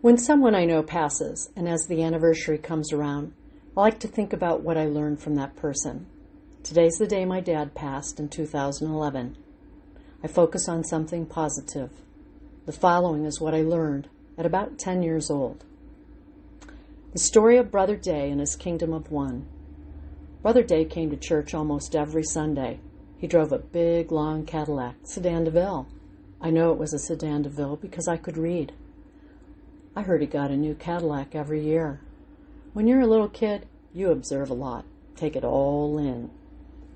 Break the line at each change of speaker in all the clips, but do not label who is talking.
When someone I know passes, and as the anniversary comes around, I like to think about what I learned from that person. Today's the day my dad passed in 2011. I focus on something positive. The following is what I learned at about 10 years old. The story of Brother Day and his kingdom of one. Brother Day came to church almost every Sunday. He drove a big, long Cadillac, Sedan DeVille. I know it was a Sedan DeVille because I could read. I heard he got a new Cadillac every year. When you're a little kid, you observe a lot, take it all in.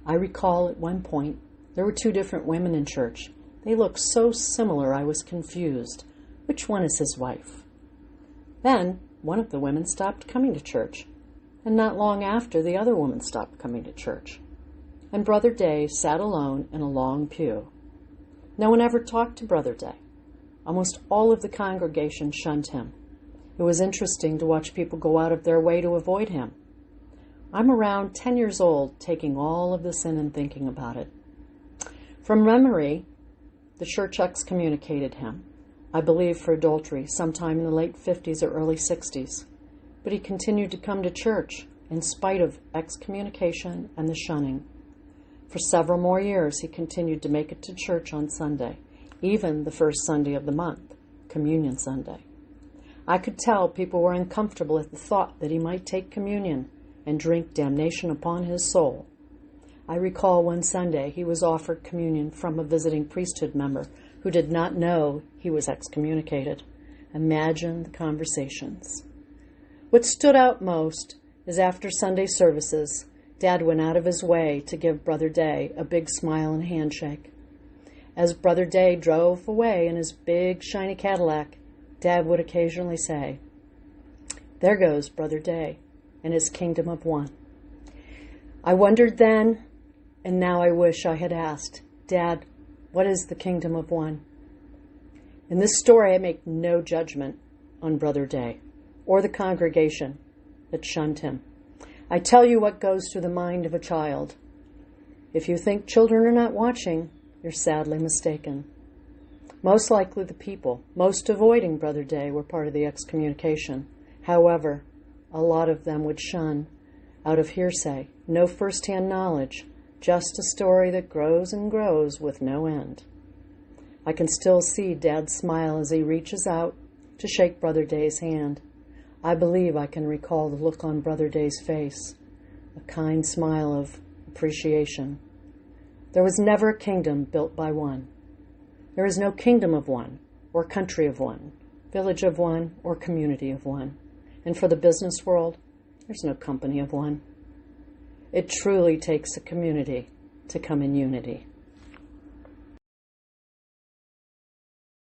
I recall at one point, there were two different women in church. They looked so similar I was confused. Which one is his wife? Then, one of the women stopped coming to church, and not long after, the other woman stopped coming to church. And Brother Day sat alone in a long pew. No one ever talked to Brother Day. Almost all of the congregation shunned him. It was interesting to watch people go out of their way to avoid him. I'm around 10 years old, taking all of this in and thinking about it. From memory, the church excommunicated him, I believe for adultery, sometime in the late 50s or early 60s. But he continued to come to church in spite of excommunication and the shunning. For several more years, he continued to make it to church on Sunday, even the first Sunday of the month, Communion Sunday. I could tell people were uncomfortable at the thought that he might take communion and drink damnation upon his soul. I recall one Sunday he was offered communion from a visiting priesthood member who did not know he was excommunicated. Imagine the conversations. What stood out most is after Sunday services, Dad went out of his way to give Brother Day a big smile and handshake. As Brother Day drove away in his big, shiny Cadillac, Dad would occasionally say, "There goes Brother Day and his kingdom of one." I wondered then, and now I wish I had asked, "Dad, what is the kingdom of one?" In this story, I make no judgment on Brother Day or the congregation that shunned him. I tell you what goes through the mind of a child. If you think children are not watching, you're sadly mistaken. Most likely the people most avoiding Brother Day were part of the excommunication. However, a lot of them would shun out of hearsay, no first-hand knowledge, just a story that grows and grows with no end. I can still see Dad smile as he reaches out to shake Brother Day's hand. I believe I can recall the look on Brother Day's face, a kind smile of appreciation. There was never a kingdom built by one. There is no kingdom of one, or country of one, village of one, or community of one. And for the business world, there's no company of one. It truly takes a community to come in unity.